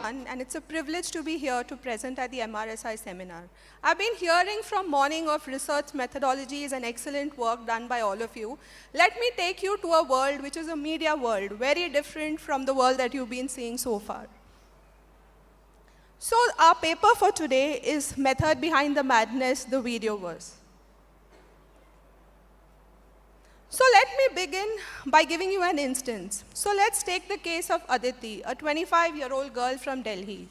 And it's a privilege to be here to present at the MRSI seminar. I've been hearing from morning of research methodologies and excellent work done by all of you. Let me take you to a world which is a media world, very different from the world that you've been seeing so far. So our paper for today is Method Behind the Madness, the Videoverse. So let me begin by giving you an instance. So let's take the case of Aditi, a 25-year-old girl from Delhi.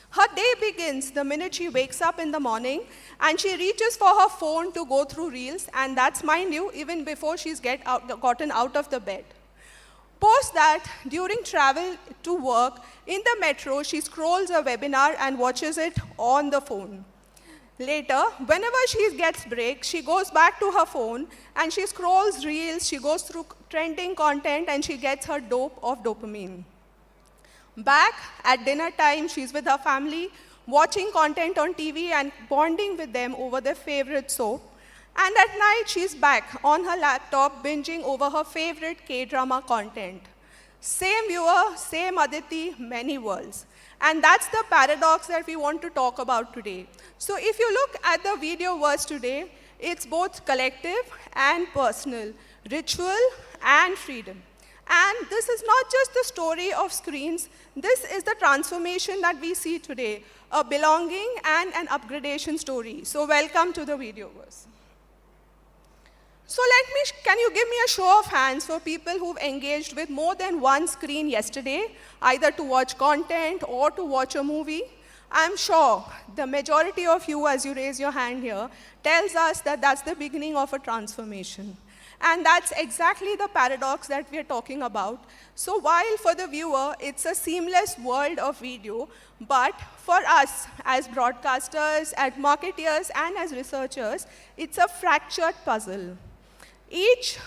Her day begins the minute she wakes up in the morning and she reaches for her phone to go through reels, and that's, mind you, even before she's gotten out of the bed. Post that, during travel to work, in the metro, she scrolls a webinar and watches it on the phone. Later, whenever she gets break, she goes back to her phone and she scrolls reels, she goes through trending content, and she gets her dope of dopamine. Back at dinner time, she's with her family, watching content on TV and bonding with them over their favorite soap. And at night, she's back on her laptop, binging over her favorite K-drama content. Same viewer, same Aditi, many worlds. And that's the paradox that we want to talk about today. So if you look at the Videoverse today, it's both collective and personal, ritual and freedom. And this is not just the story of screens, this is the transformation that we see today, a belonging and an upgradation story. So welcome to the Videoverse. So can you give me a show of hands for people who've engaged with more than one screen yesterday, either to watch content or to watch a movie? I'm sure the majority of you, as you raise your hand here, tells us that that's the beginning of a transformation. And that's exactly the paradox that we're talking about. So while for the viewer, it's a seamless world of video, but for us as broadcasters, as marketeers, and as researchers, it's a fractured puzzle. Each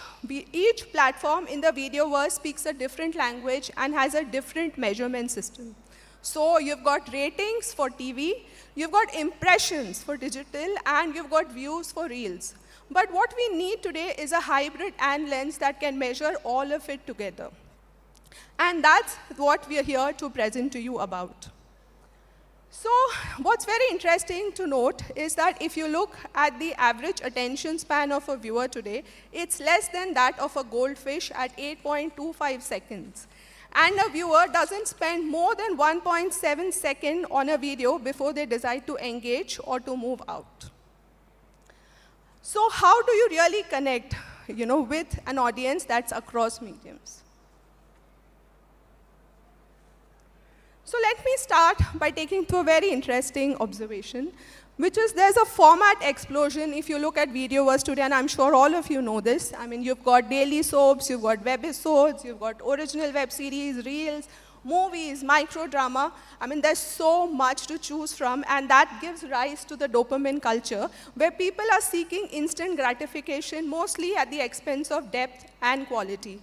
platform in the Videoverse speaks a different language and has a different measurement system. So you've got ratings for TV, you've got impressions for digital, and you've got views for reels. But what we need today is a hybrid and lens that can measure all of it together. And that's what we're here to present to you about. So what's very interesting to note is that if you look at the average attention span of a viewer today, it's less than that of a goldfish at 8.25 seconds. And a viewer doesn't spend more than 1.7 seconds on a video before they decide to engage or to move out. So how do you really connect, with an audience that's across mediums? So let me start by taking to a very interesting observation, which is there's a format explosion if you look at Videoverse today, and I'm sure all of you know this. I mean, you've got daily soaps, you've got webisodes, you've got original web series, reels, movies, microdrama. I mean, there's so much to choose from, and that gives rise to the dopamine culture, where people are seeking instant gratification, mostly at the expense of depth and quality.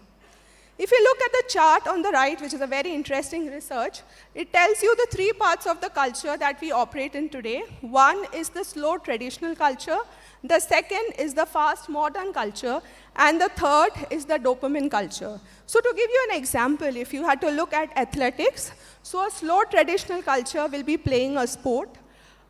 If you look at the chart on the right, which is a very interesting research, it tells you the three parts of the culture that we operate in today. One is the slow traditional culture, the second is the fast modern culture, and the third is the dopamine culture. So to give you an example, if you had to look at athletics, so a slow traditional culture will be playing a sport.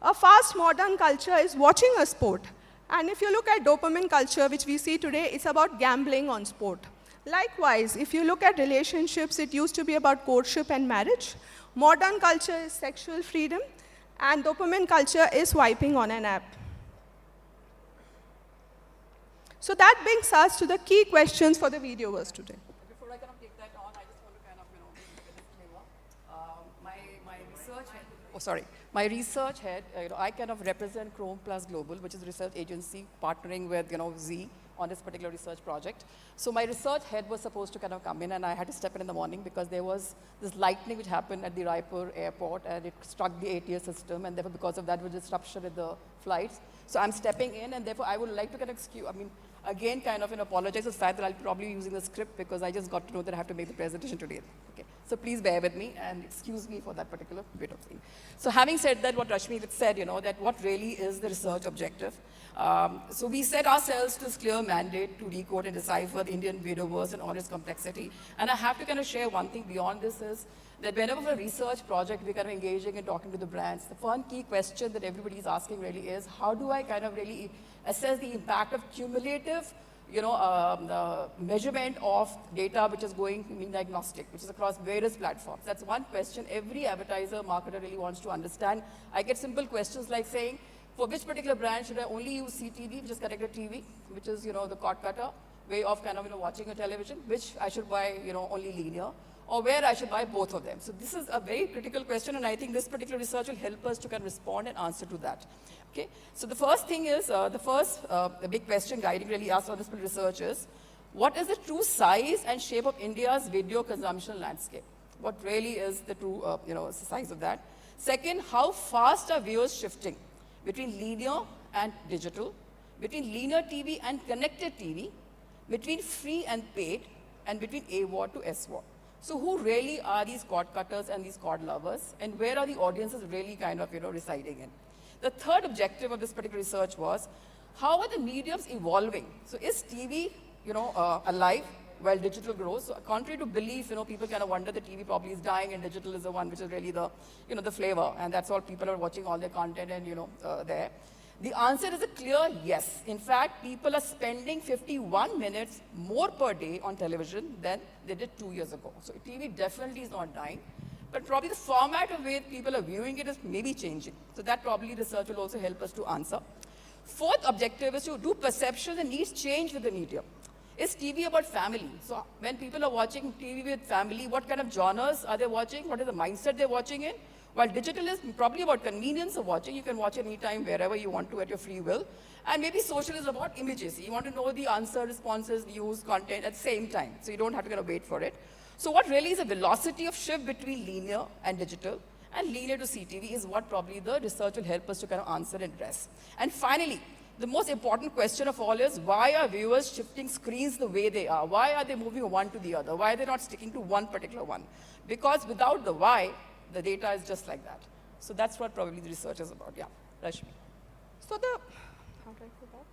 A fast modern culture is watching a sport. And if you look at dopamine culture, which we see today, it's about gambling on sport. Likewise, if you look at relationships, it used to be about courtship and marriage. Modern culture is sexual freedom, and dopamine culture is swiping on an app. So that brings us to the key questions for the Videoverse today. Before I kind of take that on, I just want to kind of, my research head, my research head, I kind of represent Chrome Plus Global, which is a research agency partnering with, Zee on this particular research project. So my research head was supposed to kind of come in, and I had to step in the morning because there was this lightning which happened at the Raipur airport, and it struck the ATS system, and therefore because of that, there was disruption with the flights. So I'm stepping in, and therefore I would like to kind of again, kind of apologize for the fact that I'll probably be using the script because I just got to know that I have to make the presentation today. Okay, so please bear with me and excuse me for that particular bit of thing. So having said that, what Rashmi said, that what really is the research objective. So we set ourselves this clear mandate to decode and decipher the Indian Videoverse and all its complexity. And I have to kind of share one thing beyond this is that whenever a research project we're kind of engaging and talking to the brands, the one key question that everybody is asking really is, how do I kind of really assess the impact of cumulative measurement of data which is going in diagnostic, which is across various platforms. That's one question every advertiser, marketer really wants to understand. I get simple questions like saying, for which particular brand should I only use CTV, which is connected TV, which is, the cord cutter way of kind of, watching a television, which I should buy, only linear, or where I should buy both of them. So this is a very critical question, and I think this particular research will help us to kind of respond and answer to that. Okay, so the first thing is, the big question guiding really us on this research is, what is the true size and shape of India's video consumption landscape? What really is the true, size of that? Second, how fast are viewers shifting between linear and digital, between linear TV and connected TV, between free and paid, and between AVOD to SVOD. So who really are these cord cutters and these cord lovers, and where are the audiences really kind of, residing in? The third objective of this particular research was, how are the mediums evolving? So is TV, alive while digital grows? So contrary to belief, people kind of wonder that TV probably is dying and digital is the one which is really the, the flavor, and that's all people are watching all their content and, there. The answer is a clear yes. In fact, people are spending 51 minutes more per day on television than they did 2 years ago. So TV definitely is not dying, but probably the format of way people are viewing it is maybe changing. So that probably research will also help us to answer. Fourth objective is to do perception and needs change with the medium. Is TV about family? So when people are watching TV with family, what kind of genres are they watching? What is the mindset they're watching in? While digital is probably about convenience of watching, you can watch anytime, wherever you want to at your free will. And maybe social is about immediacy. You want to know the answer, responses, views, content at the same time. So you don't have to kind of wait for it. So what really is a velocity of shift between linear and digital, and linear to CTV is what probably the research will help us to kind of answer and address. And finally, the most important question of all is, why are viewers shifting screens the way they are? Why are they moving one to the other? Why are they not sticking to one particular one? Because without the why, the data is just like that. So that's what probably the research is about. Yeah, Rashmi. So how do I go back?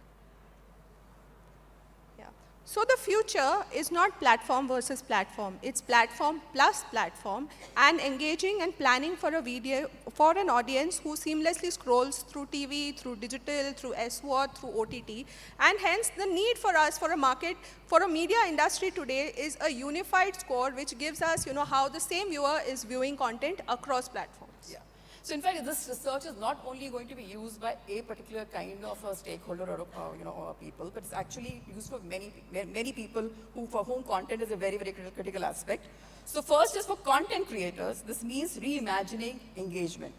Yeah. So the future is not platform versus platform. It's platform plus platform, and engaging and planning for a video for an audience who seamlessly scrolls through TV, through digital, through SVOD, through OTT. And hence the need for us for a market, for a media industry today is a unified score which gives us, how the same viewer is viewing content across platforms. Yeah. So in fact, this research is not only going to be used by a particular kind of a stakeholder or people, but it's actually used for many people for whom content is a very, very critical aspect. So first is for content creators. This means reimagining engagement,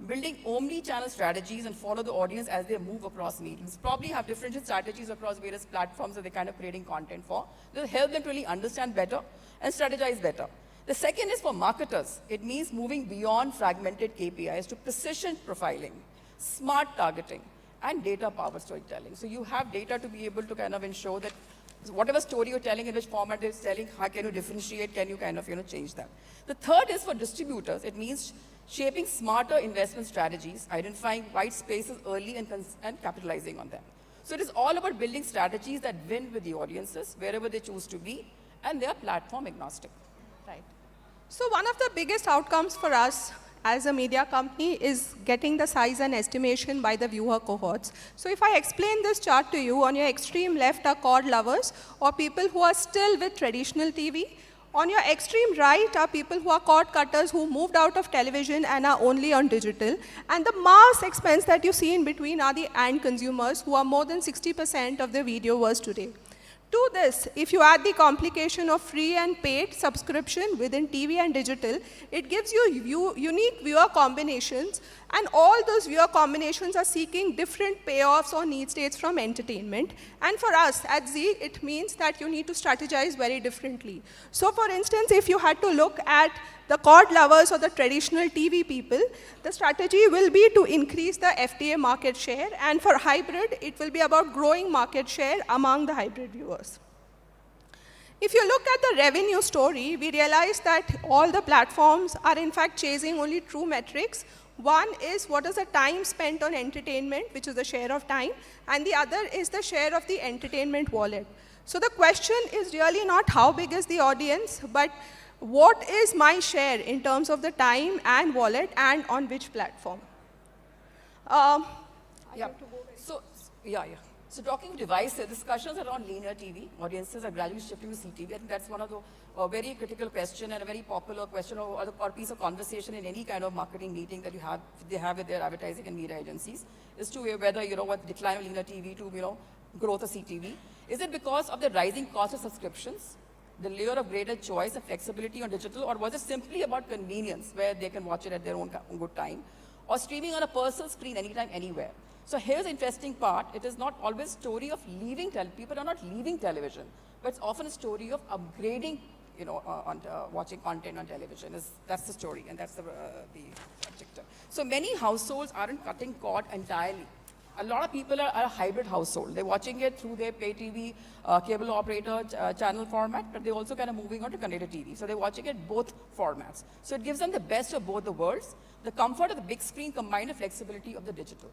building omni-channel strategies and follow the audience as they move across mediums. Probably have different strategies across various platforms that they're kind of creating content for. They'll help them to really understand better and strategize better. The second is for marketers. It means moving beyond fragmented KPIs to precision profiling, smart targeting, and data-powered storytelling. So you have data to be able to kind of ensure that whatever story you're telling, in which format it's telling, how can you differentiate, can you kind of change that. The third is for distributors. It means shaping smarter investment strategies, identifying white spaces early and capitalizing on them. So it is all about building strategies that win with the audiences, wherever they choose to be, and they are platform agnostic. Right. So one of the biggest outcomes for us as a media company is getting the size and estimation by the viewer cohorts. So if I explain this chart to you, on your extreme left are cord lovers, or people who are still with traditional TV. On your extreme right are people who are cord cutters who moved out of television and are only on digital. And the mass expense that you see in between are the end consumers, who are more than 60% of the video viewers today. To this, if you add the complication of free and paid subscription within TV and digital, it gives you unique viewer combinations, and all those viewer combinations are seeking different payoffs or need states from entertainment. And for us at Zee, it means that you need to strategize very differently. So for instance, if you had to look at the cord lovers or the traditional TV people, the strategy will be to increase the FTA market share, and for hybrid, it will be about growing market share among the hybrid viewers. If you look at the revenue story, we realize that all the platforms are in fact chasing only true metrics. One is what is the time spent on entertainment, which is the share of time, and the other is the share of the entertainment wallet. So the question is really not how big is the audience, but what is my share in terms of the time and wallet and on which platform? Yeah. So, yeah. So talking devices, discussions around linear TV, audiences are gradually shifting to CTV. I think that's one of the very critical question and a very popular question or piece of conversation in any kind of marketing meeting that they have with their advertising and media agencies, is to whether, what decline of linear TV to, growth of CTV. Is it because of the rising cost of subscriptions, the layer of greater choice and flexibility on digital, or was it simply about convenience where they can watch it at their own good time, or streaming on a personal screen anytime, anywhere? So here's the interesting part. It is not always a story of leaving people are not leaving television, but it's often a story of upgrading, watching content on television. That's the story, and that's the objective. So many households aren't cutting cord entirely. A lot of people are a hybrid household. They're watching it through their pay TV, cable operator channel format, but they're also kind of moving on to connected TV. So they're watching it both formats. So it gives them the best of both the worlds, the comfort of the big screen combined with flexibility of the digital.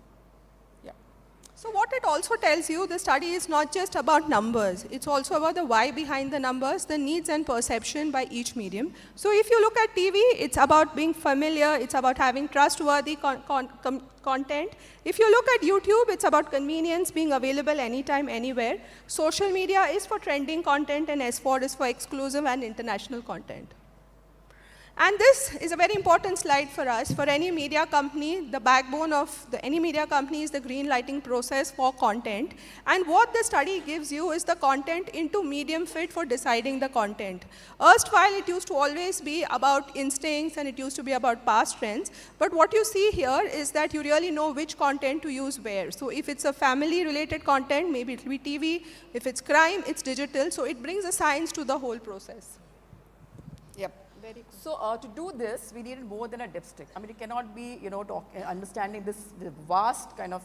So what it also tells you, the study is not just about numbers. It's also about the why behind the numbers, the needs and perception by each medium. So if you look at TV, it's about being familiar. It's about having trustworthy content. If you look at YouTube, it's about convenience, being available anytime, anywhere. Social media is for trending content, and S4 is for exclusive and international content. And this is a very important slide for us. For any media company, the backbone of any media company is the green lighting process for content. And what the study gives you is the content into medium fit for deciding the content. Erstwhile, it used to always be about instincts and it used to be about past trends. But what you see here is that you really know which content to use where. So if it's a family-related content, maybe it will be TV. If it's crime, it's digital. So it brings a science to the whole process. Yep. Very cool. So to do this, we needed more than a dipstick. I mean, it cannot be, understanding this vast kind of,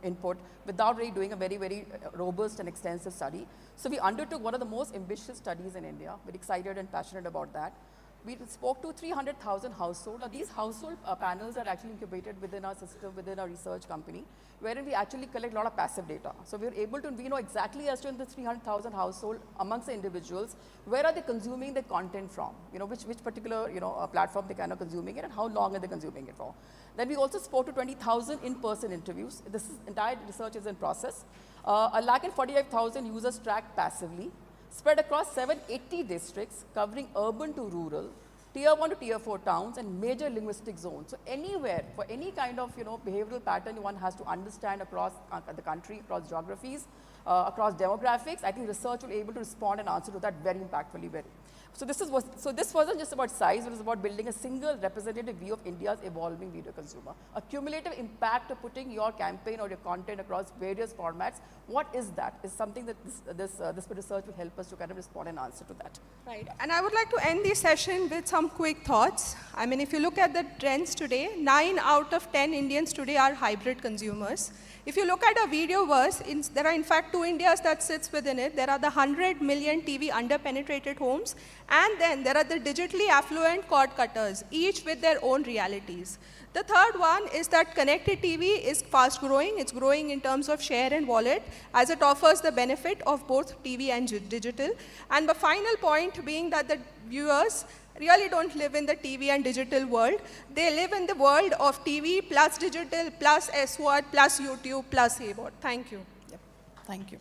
input without really doing a very, very robust and extensive study. So we undertook one of the most ambitious studies in India. We're excited and passionate about that. We spoke to 300,000 households. Now, these household panels are actually incubated within our system, within our research company, wherein we actually collect a lot of passive data. So we're able to, we know exactly as to in the 300,000 household amongst the individuals, where are they consuming the content from? Which particular, platform they kind of consuming it and how long are they consuming it for? Then we also spoke to 20,000 in-person interviews. Entire research is in process. 145,000 users tracked passively, spread across 780 districts, covering urban to rural, tier 1 to tier 4 towns, and major linguistic zones. So anywhere, for any kind of behavioral pattern one has to understand across the country, across geographies, across demographics, I think research will be able to respond and answer to that very impactfully. So this wasn't just about size, it was about building a single representative view of India's evolving video consumer. A cumulative impact of putting your campaign or your content across various formats. What is that? Is something that this research will help us to kind of respond and answer to that. Right. And I would like to end this session with some quick thoughts. I mean, if you look at the trends today, 9 out of 10 Indians today are hybrid consumers. If you look at a videoverse, there are in fact 2 Indias that sits within it. There are the 100 million TV under-penetrated homes, and then there are the digitally affluent cord cutters, each with their own realities. The third one is that connected TV is fast growing. It's growing in terms of share and wallet, as it offers the benefit of both TV and digital. And the final point being that the viewers really don't live in the TV and digital world. They live in the world of TV plus digital plus SWOT plus YouTube plus AVOD. Thank you. Yep. Thank you.